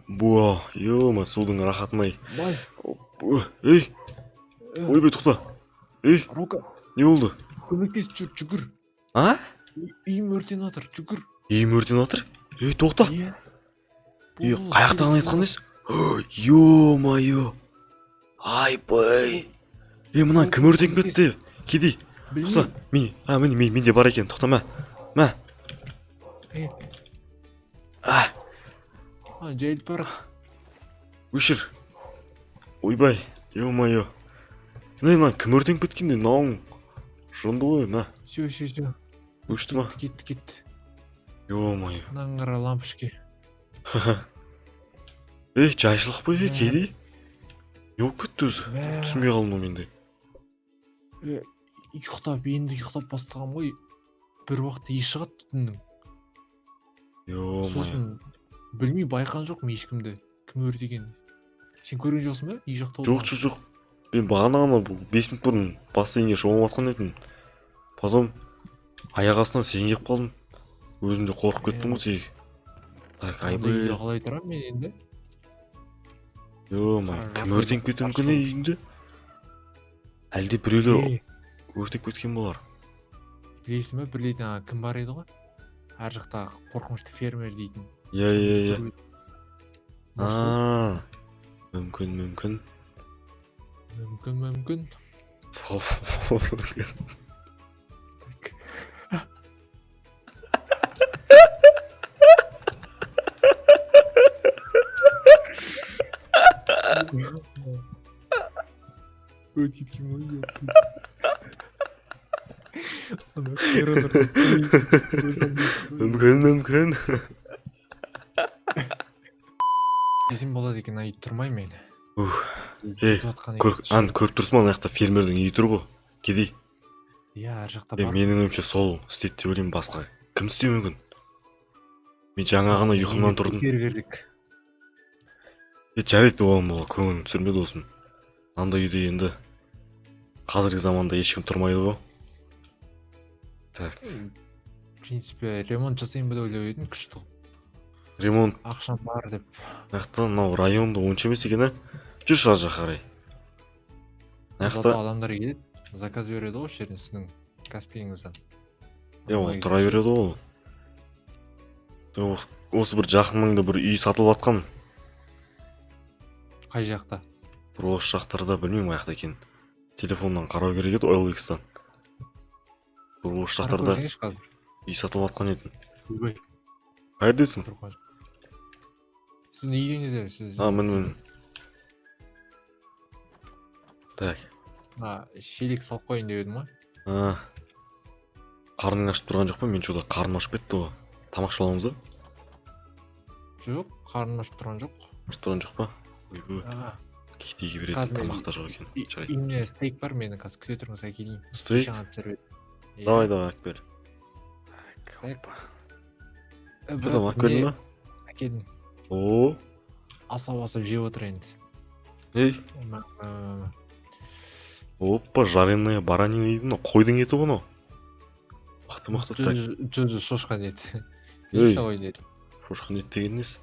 Буа, ёма, судың рахатмай. Бай, Ей, ойбай тоқта. Ей, Рока, не болды? көмектес жүгір. А? Үйім өртеніп жатыр, жүгір. Үйім өртеніп жатыр? Ей, тоқта. Иә. Қаяқтағын айтқандайсың? Ё-майо. Айбай. Мына кім өртеніп кетті? Кедей. Тоқта, менде бар екен, тоқта, мә. Жайылып бар. Өшір. Ойбай, ё-майо. Мына кім өртеніп кеткенде, мынауың жынды ғой, мә. Все. Өшті ма? Кетті. Ё-майо. Мынаң қара лампышке. Жайшылық па, кедей? Не болып кетті өзі? Түсінбей қалдым ғой менде. Ұйықтап бастағам ғой. Бір уақытта ес шығады түннің. Ё-майо. Сосын білмей байқан жоқпын ешкімді. Кім өртеген? Сен көрген жоқсың ба? Үй жақта Жоқ. Мен бағана 5 минут бұрын бассейнге шомылып жатқан едім. Потом аяқ астынан сен келіп қалдым. Өзім де қорқып кеттім ғой тегі. Так, айбай. Қалай тұрамын мен енді? Ё-майо, кім өртеніп кетуі мүмкін үйіңде? Әлде біреулер өртеп кеткен болар. Білесің ба, бір дейтін кім бар еді ғой? Ар жақта қорқынышты фермер дейтін. Иә. Мүмкін. Сау болыңыз. Мүмкін. Десем болады екен, ай тұрмай мен. Көріп тұрсың ба, ана жақта фермердің үйі тұр ғой, кедей. Иә, ар жақта бар. Менің ойымша сол істейді деп ойлаймын, басқа кім істеуі мүмкін? Мен жаңа ғана ұйқымнан тұрдым. Жарайды, оған бола, көңілін түсірмеді осым. Анда үйде енді қазіргі заманда ешкім тұрмайды ғой. Так. В принципе, ремонт жасайын ба деп ойлап едім, күшті. Ремонт. Ақшам бар деп. Нақта, мынау районда онша емес екен, жүрші ар жаққа қарай. Зато адамдар келеді, заказ береді ғой, жерден сіздің Каспиіңізден. Ол тұра береді ғой. Осы бір жақыныңда бір үй сатылып атқан. Қай жақта? Бір осы жақтарда, білмеймін аяқта екен. Телефоннан қарау керек еді, OLX-тан. Бір осы жақтарда үй сатылып атқан едім. Қайырдесің? Сіз не үйдеңіз? Мін. Так. Шелек салып қойын деп едім ғой. Қарның ашып тұрған жоқ па? Мен жода қарным ашып кетті ғой. Тамақ шаламыз ба? Жоқ, қарным ашып тұрған жоқ. Ашып тұрған жоқ па? Кейдегі беретін тамақта жоқ екен. Үйімде стейк бар, мені қазір күте тұрыңыз, әкелейін. Стейк? Давай, әкбер. Бұдам әкбердің ба? Әкелдім. Асап жеп отыр енді. Опа, жареная баранина дейді, қойдың еті ғой. Мықты. Жүзі шошқан еті. Шошқан ет деген несі?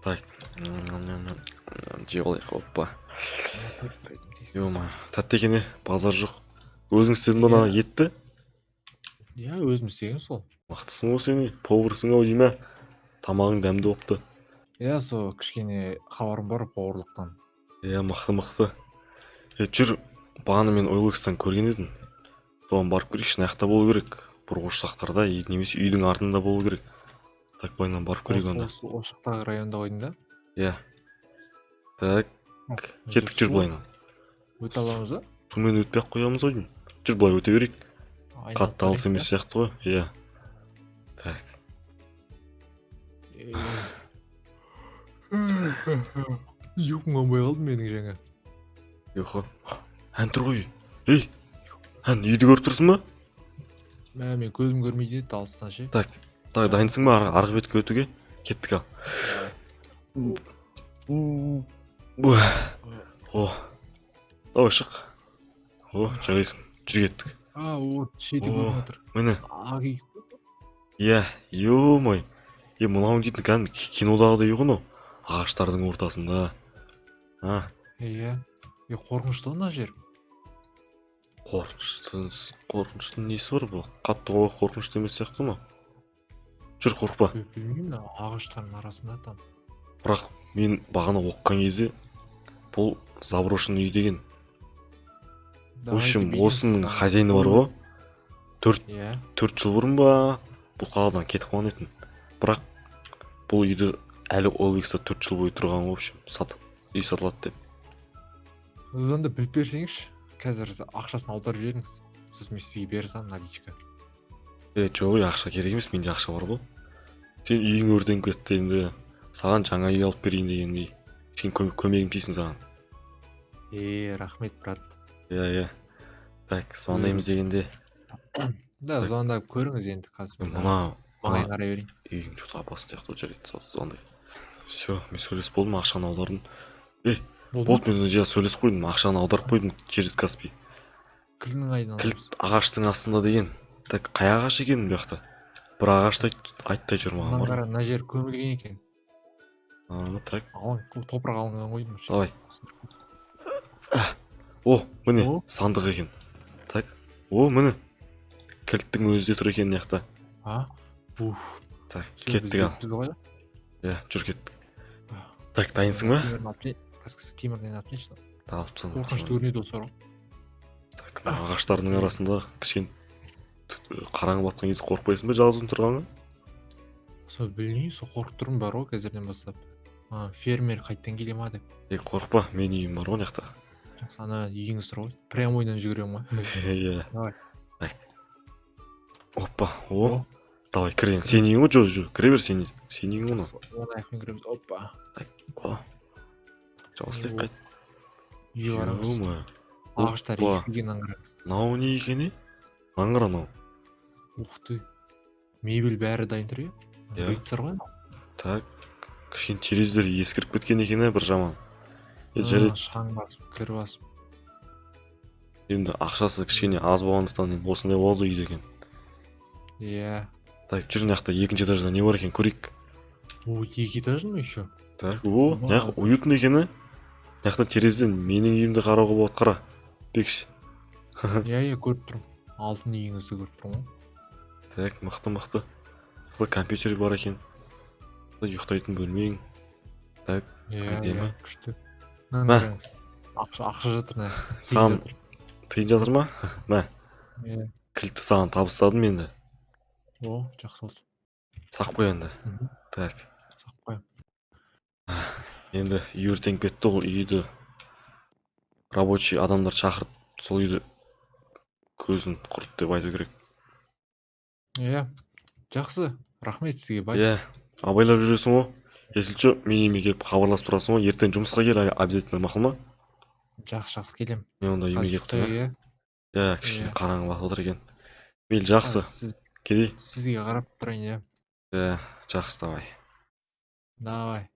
Так, жеп алайық, опа. Тәтті екен, базар жоқ. Өзің істедің ба ана етті? Иә, өзім істеген сол. Мақтысың ғой сен, поварсың ау дейме. Тамағың дәмді опты. Иә, сол кішкене хабарым бар поварлықтан. Иә, мықты. Жүр, бағана мен OLX-тан көрген едім. Соған барып көрейікші, аяқта болу керек. Бұрғыш жақтарда, немесе үйдің артында болу керек. Так, байынан барып көрейік онда. Осы жақтағы районда қойдың да? Иә. Так, кеттік, жүр былайынан. Өте аламыз ба? Сумен өтпей ақ қоямыз ғой деймін. Жүр, былай өте берейік. Қатты алыс емес сияқты ғой. Иә. Так. Ұйқым қанбай қалды менің жаңа. Ұйқы. Ән тұр ғой. Ән үйді көріп тұрсың ба? Мен көзім көрмейді еді, алыстан ше. Так, дайынсың ба арғы бетке өтуге? Кеттік ал. Давай шық. Жарайсың. Жүр кеттік. Шеті көріп отыр. Міне. Ақ үй. Иә, ё-май. мынау дейтін кәдімгі кинодағыдай ғой мынау. Ағаштардың ортасында. Иә. Қорқынышты ғой мына жер. Қорқыныштың несі бар бұл? Қатты қорқынышты емес сияқты ма? Жүр, қорықпа. Білмеймін, ағаштардың арасында там. Бірақ мен бағана оқыған кезде бұл заброшенный үй деген. В общем, осының хозяйны бар ғой. Иә. 4 жыл бұрын ба бұл қаладан кетіп қалған етін. Бірақ бұл үйді әлі OLX-та 4 жыл бойы тұрған, в общем, үй сатылады деп. Онда біліп берсеңізші. Қазір ақшасын аударып жіберіңіз. Сосын мен сізге бере саламын наличка. Жоқ, ақша керек емес, менде ақша бар ғой. Сен үйің өртеніп кетті енді, саған жаңа үй алып берейін дегендей. Сен көмегім тисін саған. Рахмет, брат. Иә. Так, звондаймыз дегенде. Да, звондап көріңіз енді қазір. Маған қарай берейін. Үйің что-то опасно сияқты жарайды, звондай. Все, мен сөйлесіп болдым, ақшаны аудардым. Болды, мен жаңа сөйлесіп қойдым, ақшаны аударып қойдым через Каспий. Кілтінің қайдан Кілт ағаштың астында деген. Так, қай ағаш екенін бұл жақта? Бір ағашты айттай жүр маған. Мына қара, мына жер көмілген екен. Так. Топырақ алынған ғой. Давай. Міне, сандық екен. Так. Міне. Кілттің өзі де тұр екен мына жақта. Так, кеттік ал. Жүр кеттік. Так, дайынсың ба? Кемірден отлично. Алыпсың. Қорқынышты көрінеді осы ұры. Так, ағаштардың арасында кішкене қараңғы батқан кезде қорықпайсың ба жалғыз тұрғанға? Сол білмеймін, сол қорқып тұрмын бар ғой қазірден бастап. Фермер қайттан келе ма деп. Қорықпа, менің үйім бар ғой мына жақта. Жақсы, ана үйіңіз тұр ғой. Прямойдан жүгіремін ма? Иә. Давай. Оппа, давай кір енді. Сен үйің ғой, жоқ, кіре бер сен үйің ғой. Оны аяқпен кіреміз. Оппа. Жалғыз қайт. Үйге барамыз. Ағаштар ескілген аңғараңыз. Мынау не екені? Аңғара мынау. Ух ты. Мебель бәрі дайын тұр, иә? Рыцарь ғой. Так, кішкене терезелер ескіріп кеткен екен, бір жаман. Жарайды. Шаң басып, кір басып. Енді ақшасы кішкене аз болғандықтан осындай болды үйде екен. Иә. Так, жүр мына жақта екінші этажда не бар екен, көрейік. Екі этажды ма еще? Так, мына жақ уютный екен, мына жақтан терезеден менің үйімді қарауға болады, қара. Бекші. Иә, көріп тұрмын. Алтын үйіңізді көріп тұрмын ғой. Так, мықты. Компьютер бар екен. Ұйықтайтын бөлмең. Так, иә, күшті. Ақша жатыр, саған тиын жатыр ма? Кілтті саған табыстадым енді. Жақсы болды. Сақ қой енді. Так. Сақ қой. Енді үй өртеніп кетті, ол үйді рабочий адамдар шақырып, сол үйді көзін құрт деп айту керек. Иә, жақсы. Рахмет сізге, бай. Иә, абайлап жүресің ғой. Если что, мен үйіме келіп хабарласып тұрасың ғой. Ертең жұмысқа кел, обязательно, мақұл ма? Жақсы келем. Мен онда үйіме келіп тұрмын. Иә, кішкене қараңғы батып отыр екен. Мейлі, жақсы. Келей. Сізге қарап тұрайын, иә. Иә, жақсы, давай. Давай.